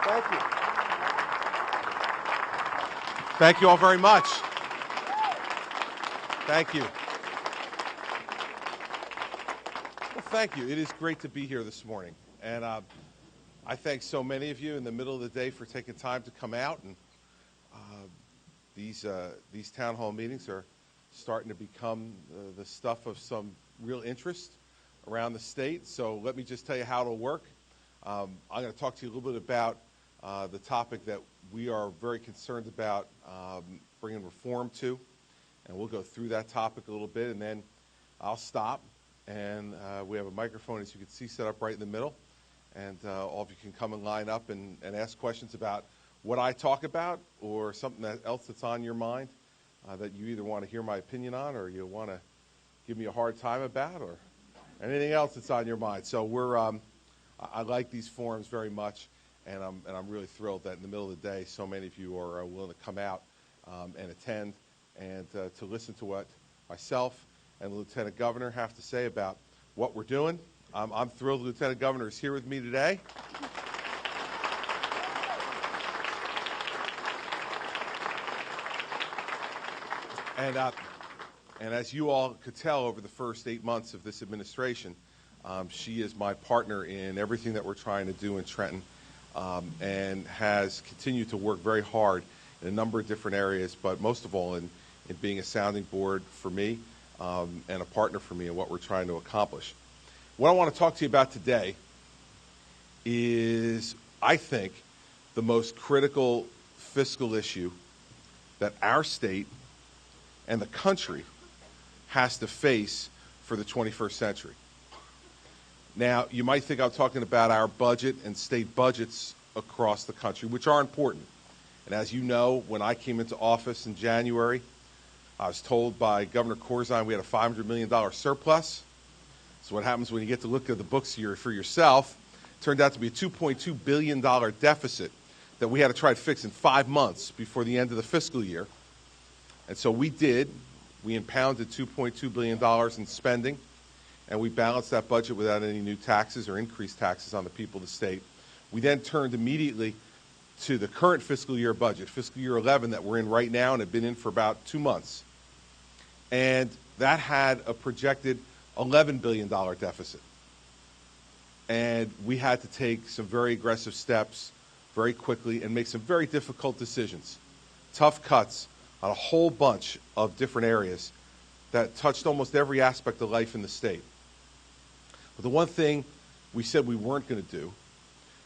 Thank you. Thank you all very much. Thank you. Well, thank you. It is great to be here this morning. And I thank so many of you in the middle of the day for taking time to come out. And these town hall meetings are starting to become the stuff of some real interest around the state. So let me just tell you how it'll work. I'm going to talk to you a little bit about the topic that we are very concerned about bringing reform to. And we'll go through that topic a little bit, and then I'll stop. And we have a microphone, as you can see, set up right in the middle. And all of you can come and line up and ask questions about what I talk about or something else that's on your mind that you either want to hear my opinion on or you want to give me a hard time about or anything else that's on your mind. So I like these forums very much, and I'm really thrilled that in the middle of the day so many of you are willing to come out and attend and to listen to what myself and the Lieutenant Governor have to say about what we're doing. I'm thrilled the Lieutenant Governor is here with me today. And as you all could tell over the first 8 months of this administration, she is my partner in everything that we're trying to do in Trenton and has continued to work very hard in a number of different areas, but most of all in being a sounding board for me and a partner for me in what we're trying to accomplish. What I want to talk to you about today is, I think, the most critical fiscal issue that our state and the country has to face for the 21st century. Now, you might think I'm talking about our budget and state budgets across the country, which are important. And as you know, when I came into office in January, I was told by Governor Corzine we had a $500 million surplus. So what happens when you get to look at the books here for yourself? It turned out to be a $2.2 billion deficit that we had to try to fix in 5 months before the end of the fiscal year. And so we did. We impounded $2.2 billion in spending, and we balanced that budget without any new taxes or increased taxes on the people of the state. We then turned immediately to the current fiscal year budget, fiscal year 11, that we're in right now and have been in for about 2 months. And that had a projected $11 billion deficit. And we had to take some very aggressive steps very quickly and make some very difficult decisions, tough cuts on a whole bunch of different areas that touched almost every aspect of life in the state. But the one thing we said we weren't going to do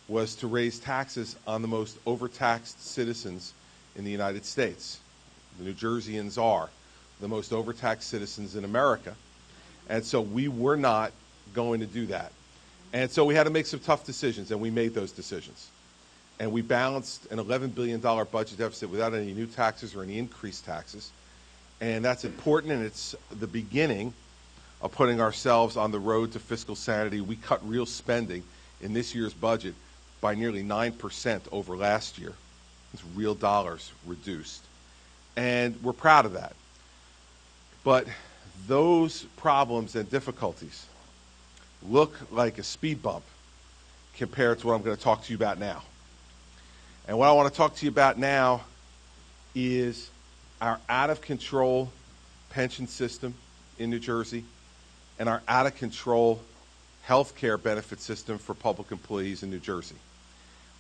was to raise taxes on the most overtaxed citizens in the United States. The New Jerseyans are the most overtaxed citizens in America. And so we were not going to do that. And so we had to make some tough decisions, and we made those decisions. And we balanced an $11 billion budget deficit without any new taxes or any increased taxes. And that's important, and it's the beginning of putting ourselves on the road to fiscal sanity. We cut real spending in this year's budget by nearly 9% over last year. It's real dollars reduced. And we're proud of that. But those problems and difficulties look like a speed bump compared to what I'm going to talk to you about now. And what I want to talk to you about now is our out-of-control pension system in New Jersey and our out-of-control health care benefit system for public employees in New Jersey.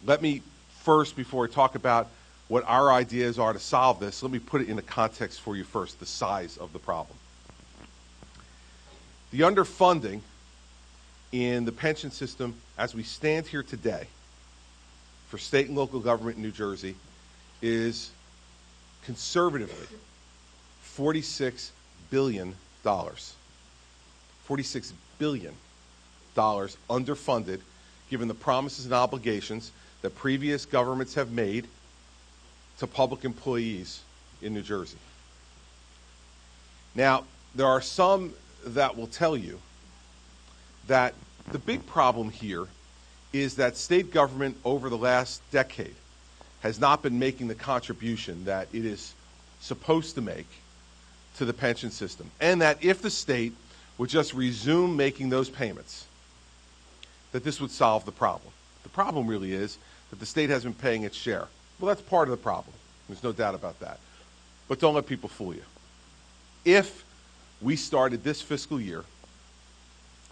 Let me first, before I talk about what our ideas are to solve this, let me put it in a context for you first, the size of the problem. The underfunding in the pension system as we stand here today for state and local government in New Jersey is conservatively $46 billion. $46 billion underfunded, given the promises and obligations that previous governments have made to public employees in New Jersey. Now, there are some that will tell you that the big problem here is that state government over the last decade has not been making the contribution that it is supposed to make to the pension system, and that if the state would just resume making those payments, that this would solve the problem. The problem really is that the state has been paying its share. Well, that's part of the problem. There's no doubt about that. But don't let people fool you. If we started this fiscal year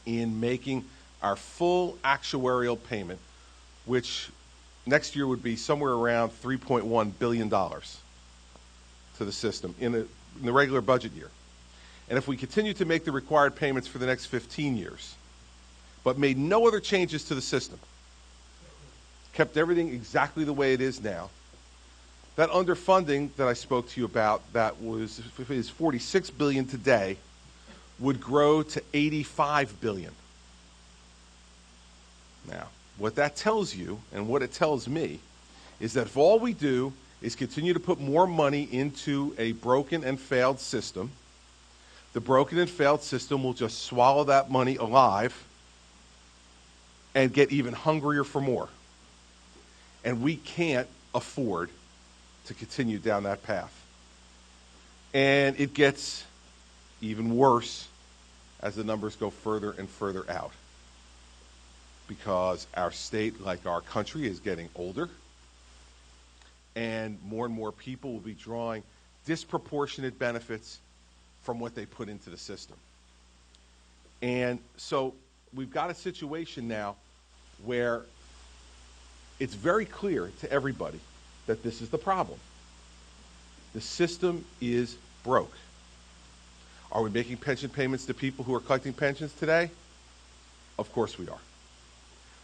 in making our full actuarial payment, which next year would be somewhere around $3.1 billion to the system in the regular budget year. And if we continue to make the required payments for the next 15 years, but made no other changes to the system, kept everything exactly the way it is now, that underfunding that I spoke to you about, that is $46 billion today, would grow to $85 billion. Now, what that tells you, and what it tells me, is that if all we do is continue to put more money into a broken and failed system, the broken and failed system will just swallow that money alive and get even hungrier for more. And we can't afford to continue down that path. And it gets even worse as the numbers go further and further out, because our state, like our country, is getting older, and more people will be drawing disproportionate benefits from what they put into the system. And so we've got a situation now where it's very clear to everybody that this is the problem. The system is broke. Are we making pension payments to people who are collecting pensions today? Of course we are.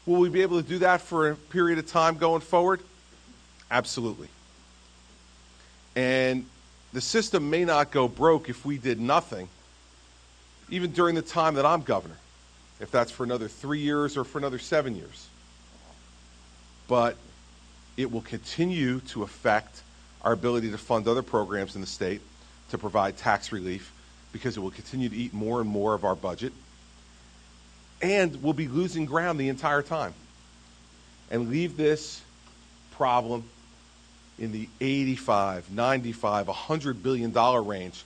Will we be able to do that for a period of time going forward? Absolutely. And the system may not go broke if we did nothing, even during the time that I'm governor, if that's for another 3 years or for another 7 years. But it will continue to affect our ability to fund other programs in the state, to provide tax relief, because it will continue to eat more and more of our budget. And we'll be losing ground the entire time and leave this problem in the $85, $95, $100 billion range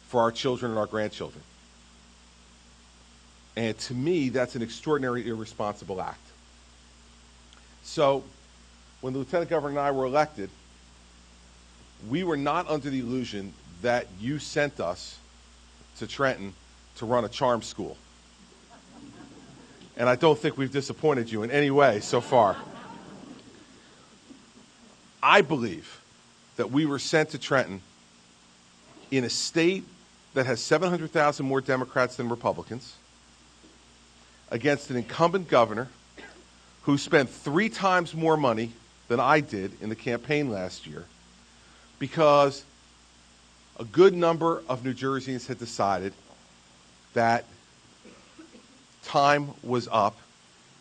for our children and our grandchildren. And to me, that's an extraordinarily irresponsible act. So when the Lieutenant Governor and I were elected, we were not under the illusion that you sent us to Trenton to run a charm school. And I don't think we've disappointed you in any way so far. I believe that we were sent to Trenton in a state that has 700,000 more Democrats than Republicans, against an incumbent governor who spent 3 times more money than I did in the campaign last year, because a good number of New Jerseyans had decided that time was up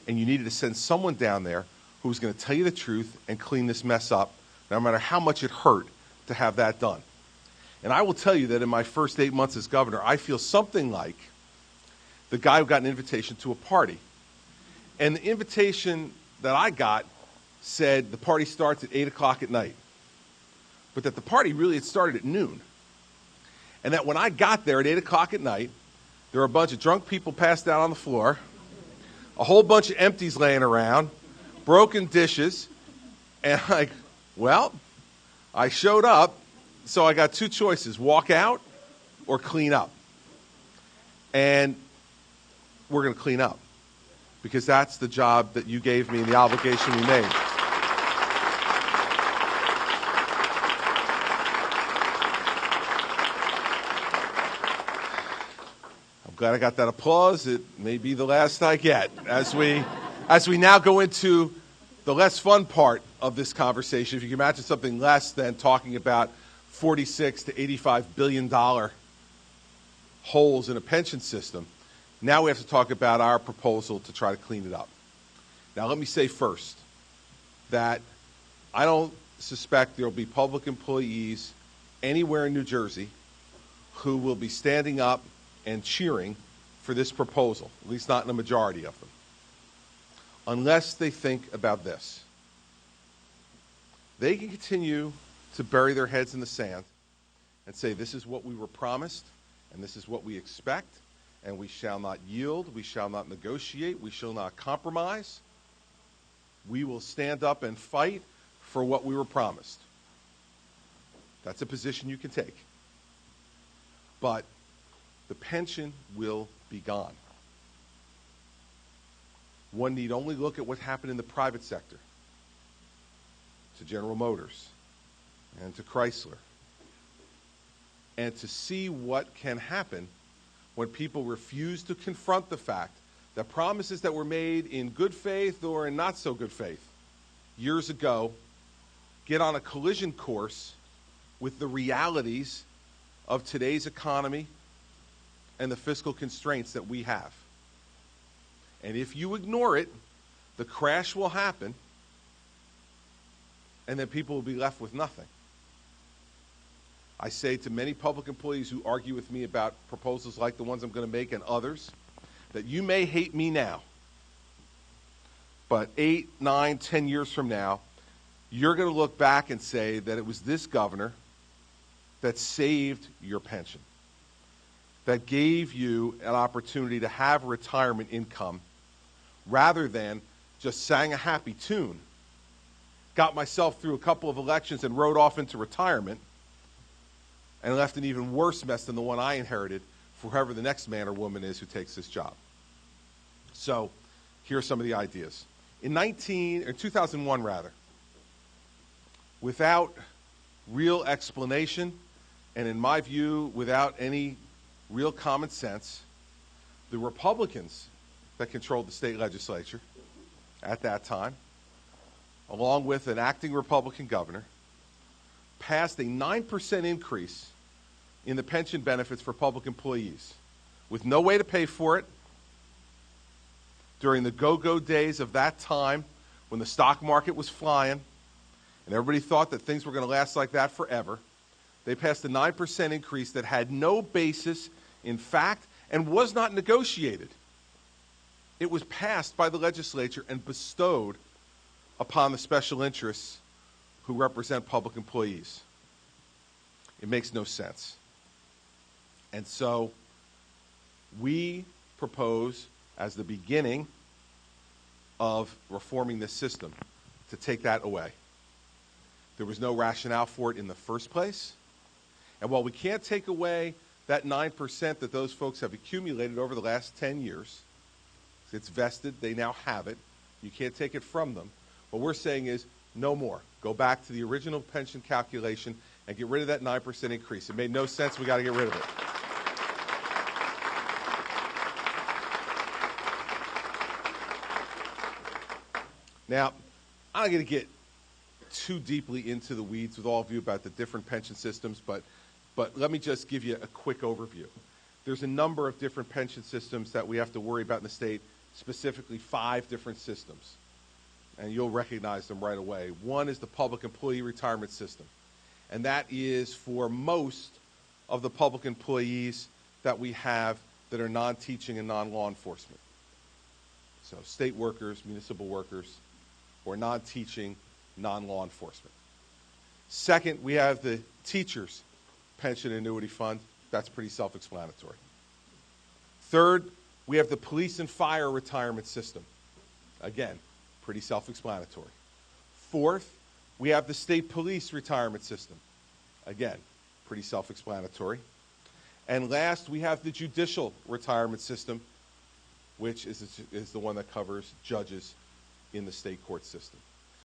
and you needed to send someone down there who was going to tell you the truth and clean this mess up, no matter how much it hurt to have that done. And I will tell you that in my first 8 months as governor, I feel something like the guy who got an invitation to a party. And the invitation that I got said the party starts at 8 o'clock at night, but that the party really had started at noon. And that when I got there at 8 o'clock at night, there were a bunch of drunk people passed out on the floor, a whole bunch of empties laying around, broken dishes, and well, I showed up, so I got 2 choices: walk out or clean up. And we're going to clean up, because that's the job that you gave me and the obligation we made. I'm glad I got that applause. It may be the last I get as we now go into the less fun part of this conversation. If you can imagine something less than talking about $46 to $85 billion holes in a pension system, now we have to talk about our proposal to try to clean it up. Now, let me say first that I don't suspect there will be public employees anywhere in New Jersey who will be standing up and cheering for this proposal, at least not in a majority of them, unless they think about this. They can continue to bury their heads in the sand and say, this is what we were promised, and this is what we expect, and we shall not yield, we shall not negotiate, we shall not compromise. We will stand up and fight for what we were promised. That's a position you can take. But the pension will be gone. One need only look at what happened in the private sector, to General Motors and to Chrysler, and to see what can happen when people refuse to confront the fact that promises that were made in good faith or in not so good faith years ago get on a collision course with the realities of today's economy and the fiscal constraints that we have. And if you ignore it, the crash will happen, and then people will be left with nothing. I say to many public employees who argue with me about proposals like the ones I'm going to make and others, that you may hate me now, but 8, 9, 10 years from now, you're going to look back and say that it was this governor that saved your pension, that gave you an opportunity to have retirement income rather than just sang a happy tune, got myself through a couple of elections and rode off into retirement, and left an even worse mess than the one I inherited for whoever the next man or woman is who takes this job. So here are some of the ideas. In 2001, without real explanation, and in my view, without any real common sense, the Republicans that controlled the state legislature at that time, along with an acting Republican governor, passed a 9% increase in the pension benefits for public employees with no way to pay for it during the go-go days of that time when the stock market was flying and everybody thought that things were going to last like that forever. They passed a 9% increase that had no basis in fact and was not negotiated. It was passed by the legislature and bestowed upon the special interests who represent public employees. It makes no sense. And so we propose, as the beginning of reforming this system, to take that away. There was no rationale for it in the first place. And while we can't take away that 9% that those folks have accumulated over the last 10 years, it's vested, they now have it, you can't take it from them. What we're saying is no more. Go back to the original pension calculation and get rid of that 9% increase. It made no sense. We got to get rid of it. Now, I'm not going to get too deeply into the weeds with all of you about the different pension systems, but let me just give you a quick overview. There's a number of different pension systems that we have to worry about in the state, specifically 5 different systems. And you'll recognize them right away. One is the public employee retirement system. And that is for most of the public employees that we have that are non-teaching and non-law enforcement. So state workers, municipal workers, or non-teaching, non-law enforcement. Second, we have the teachers' pension annuity fund. That's pretty self-explanatory. Third, we have the police and fire retirement system. Again, pretty self-explanatory. Fourth, we have the state police retirement system. Again, pretty self-explanatory. And last, we have the judicial retirement system, which is the one that covers judges in the state court system.